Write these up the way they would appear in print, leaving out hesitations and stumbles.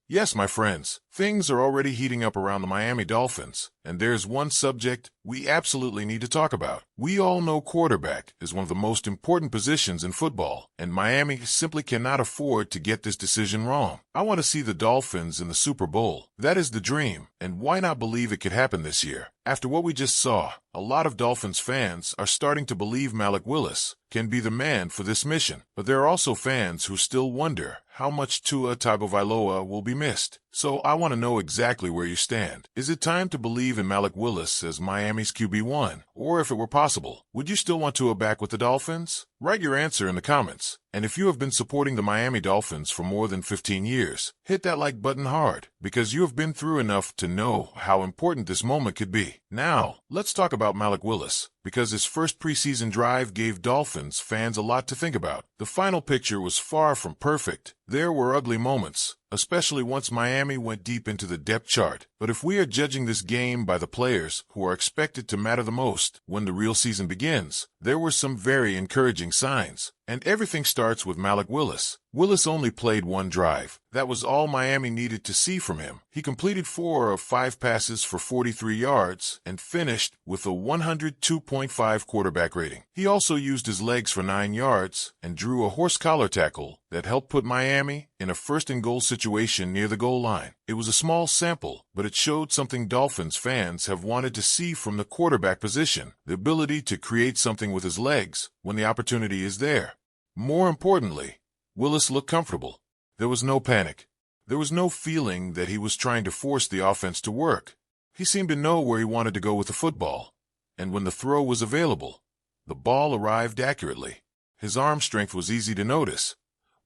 Yes, my friends, things are already heating up around the Miami Dolphins, and there's one subject we absolutely need to talk about. We all know quarterback is one of the most important positions in football, and Miami simply cannot afford to get this decision wrong. I want to see the Dolphins in the Super Bowl. That is the dream, and why not believe it could happen this year? After what we just saw, a lot of Dolphins fans are starting to believe Malik Willis can be the man for this mission. But there are also fans who still wonder how much Tua Tagovailoa will be missed. So I want to know exactly where you stand. Is it time to believe in Malik Willis as Miami's QB1? Or if it were possible, would you still want Tua back with the Dolphins? Write your answer in the comments. And if you have been supporting the Miami Dolphins for more than 15 years, hit that like button hard, because you have been through enough to know how important this moment could be. Now, let's talk about Malik Willis, because his first preseason drive gave Dolphins fans a lot to think about. The final picture was far from perfect. There were ugly moments, especially once Miami went deep into the depth chart. But if we are judging this game by the players who are expected to matter the most when the real season begins, there were some very encouraging signs. And everything starts with Malik Willis. Willis only played one drive. That was all Miami needed to see from him. He completed 4 of 5 passes for 43 yards and finished with a 102.5 quarterback rating. He also used his legs for 9 yards and drew a horse collar tackle that helped put Miami in a first-and-goal situation near the goal line. It was a small sample, but it showed something Dolphins fans have wanted to see from the quarterback position, the ability to create something with his legs when the opportunity is there. More importantly, Willis looked comfortable. There was no panic. There was no feeling that he was trying to force the offense to work. He seemed to know where he wanted to go with the football, and when the throw was available, the ball arrived accurately. His arm strength was easy to notice,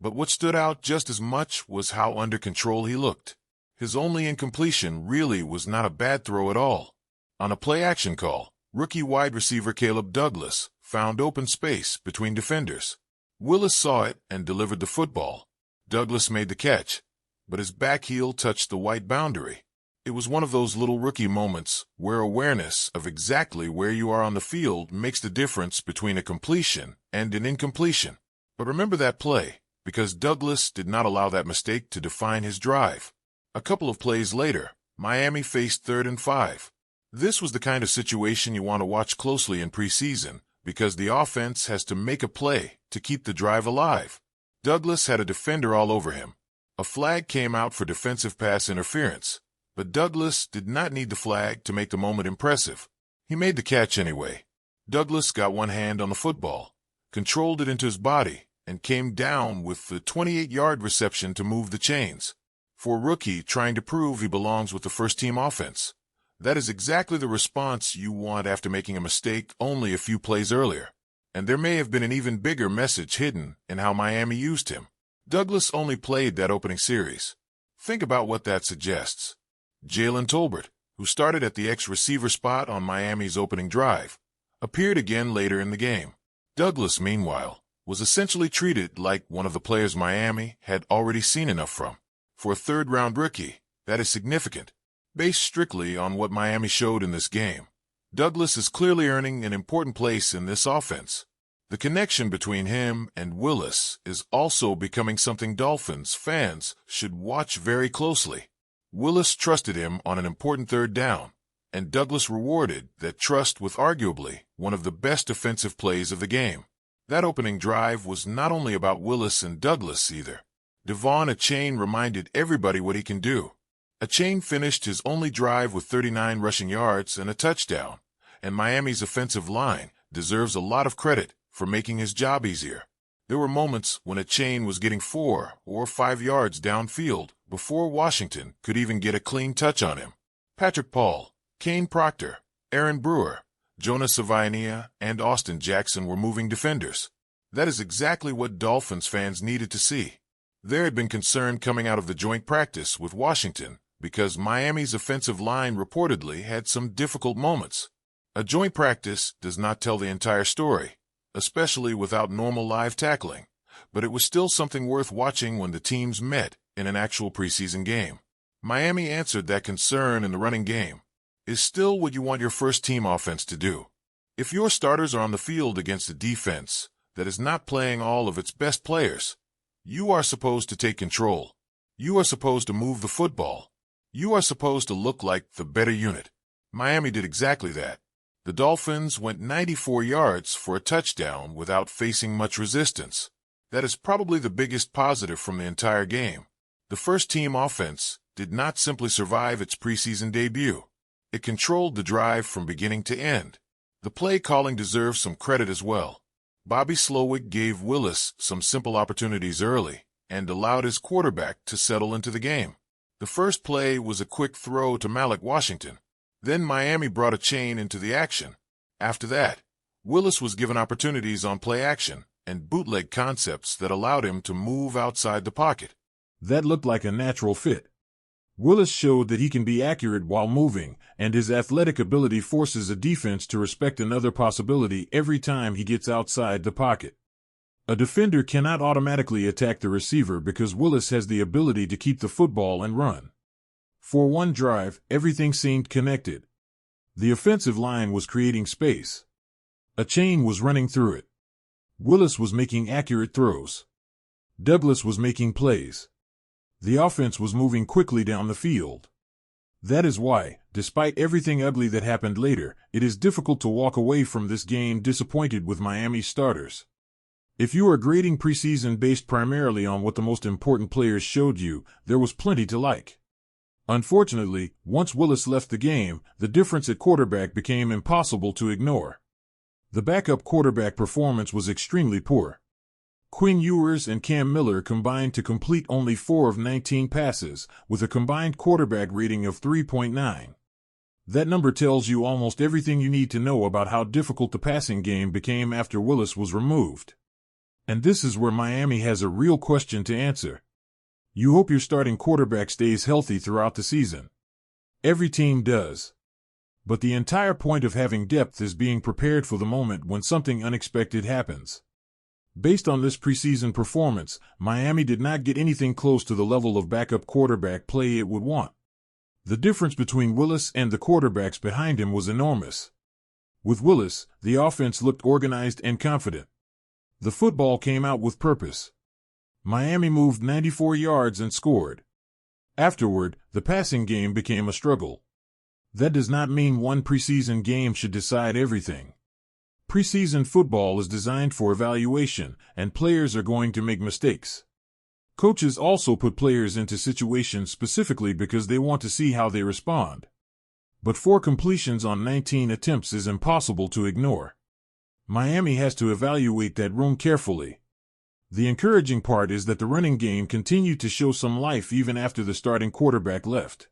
but what stood out just as much was how under control he looked. His only incompletion really was not a bad throw at all. On a play-action call, rookie wide receiver Caleb Douglas found open space between defenders. Willis saw it and delivered the football. Douglas made the catch, but his back heel touched the white boundary. It was one of those little rookie moments where awareness of exactly where you are on the field makes the difference between a completion and an incompletion. But remember that play, because Douglas did not allow that mistake to define his drive. A couple of plays later, Miami faced 3rd and 5. This was the kind of situation you want to watch closely in preseason, because the offense has to make a play to keep the drive alive. Douglas had a defender all over him. A flag came out for defensive pass interference, but Douglas did not need the flag to make the moment impressive. He made the catch anyway. Douglas got one hand on the football, controlled it into his body, and came down with the 28-yard reception to move the chains. For a rookie trying to prove he belongs with the first-team offense, that is exactly the response you want after making a mistake only a few plays earlier. And there may have been an even bigger message hidden in how Miami used him. Douglas only played that opening series. Think about what that suggests. Jalen Tolbert, who started at the X-receiver spot on Miami's opening drive, appeared again later in the game. Douglas, meanwhile, was essentially treated like one of the players Miami had already seen enough from. For a third-round rookie, that is significant. Based strictly on what Miami showed in this game, Douglas is clearly earning an important place in this offense. The connection between him and Willis is also becoming something Dolphins fans should watch very closely. Willis trusted him on an important 3rd down, and Douglas rewarded that trust with arguably one of the best defensive plays of the game. That opening drive was not only about Willis and Douglas either. Devon Achane reminded everybody what he can do. Achane finished his only drive with 39 rushing yards and a touchdown, and Miami's offensive line deserves a lot of credit for making his job easier. There were moments when Achane was getting 4 or 5 yards downfield before Washington could even get a clean touch on him. Patrick Paul, Kane Proctor, Aaron Brewer, Jonas Savainia, and Austin Jackson were moving defenders. That is exactly what Dolphins fans needed to see. There had been concern coming out of the joint practice with Washington because Miami's offensive line reportedly had some difficult moments. A joint practice does not tell the entire story, especially without normal live tackling, but it was still something worth watching when the teams met in an actual preseason game. Miami answered that concern in the running game. Is still what you want your first-team offense to do. If your starters are on the field against a defense that is not playing all of its best players, you are supposed to take control. You are supposed to move the football. You are supposed to look like the better unit. Miami did exactly that. The Dolphins went 94 yards for a touchdown without facing much resistance. That is probably the biggest positive from the entire game. The first-team offense did not simply survive its preseason debut. It controlled the drive from beginning to end. The play calling deserves some credit as well. Bobby Slowick gave Willis some simple opportunities early and allowed his quarterback to settle into the game. The first play was a quick throw to Malik Washington. Then Miami brought a chain into the action. After that, Willis was given opportunities on play action and bootleg concepts that allowed him to move outside the pocket. That looked like a natural fit. Willis showed that he can be accurate while moving, and his athletic ability forces a defense to respect another possibility every time he gets outside the pocket. A defender cannot automatically attack the receiver because Willis has the ability to keep the football and run. For one drive, everything seemed connected. The offensive line was creating space. A chain was running through it. Willis was making accurate throws. Douglas was making plays. The offense was moving quickly down the field. That is why, despite everything ugly that happened later, it is difficult to walk away from this game disappointed with Miami's starters. If you are grading preseason based primarily on what the most important players showed you, there was plenty to like. Unfortunately, once Willis left the game, the difference at quarterback became impossible to ignore. The backup quarterback performance was extremely poor. Quinn Ewers and Cam Miller combined to complete only 4 of 19 passes, with a combined quarterback rating of 3.9. That number tells you almost everything you need to know about how difficult the passing game became after Willis was removed. And this is where Miami has a real question to answer. You hope your starting quarterback stays healthy throughout the season. Every team does. But the entire point of having depth is being prepared for the moment when something unexpected happens. Based on this preseason performance, Miami did not get anything close to the level of backup quarterback play it would want. The difference between Willis and the quarterbacks behind him was enormous. With Willis, the offense looked organized and confident. The football came out with purpose. Miami moved 94 yards and scored. Afterward, the passing game became a struggle. That does not mean one preseason game should decide everything. Preseason football is designed for evaluation, and players are going to make mistakes. Coaches also put players into situations specifically because they want to see how they respond. But 4 completions on 19 attempts is impossible to ignore. Miami has to evaluate that room carefully. The encouraging part is that the running game continued to show some life even after the starting quarterback left.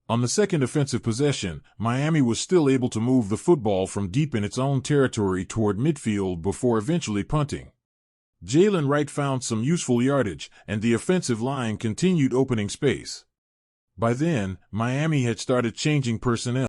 On the second offensive possession, Miami was still able to move the football from deep in its own territory toward midfield before eventually punting. Jalen Wright found some useful yardage, and the offensive line continued opening space. By then, Miami had started changing personnel.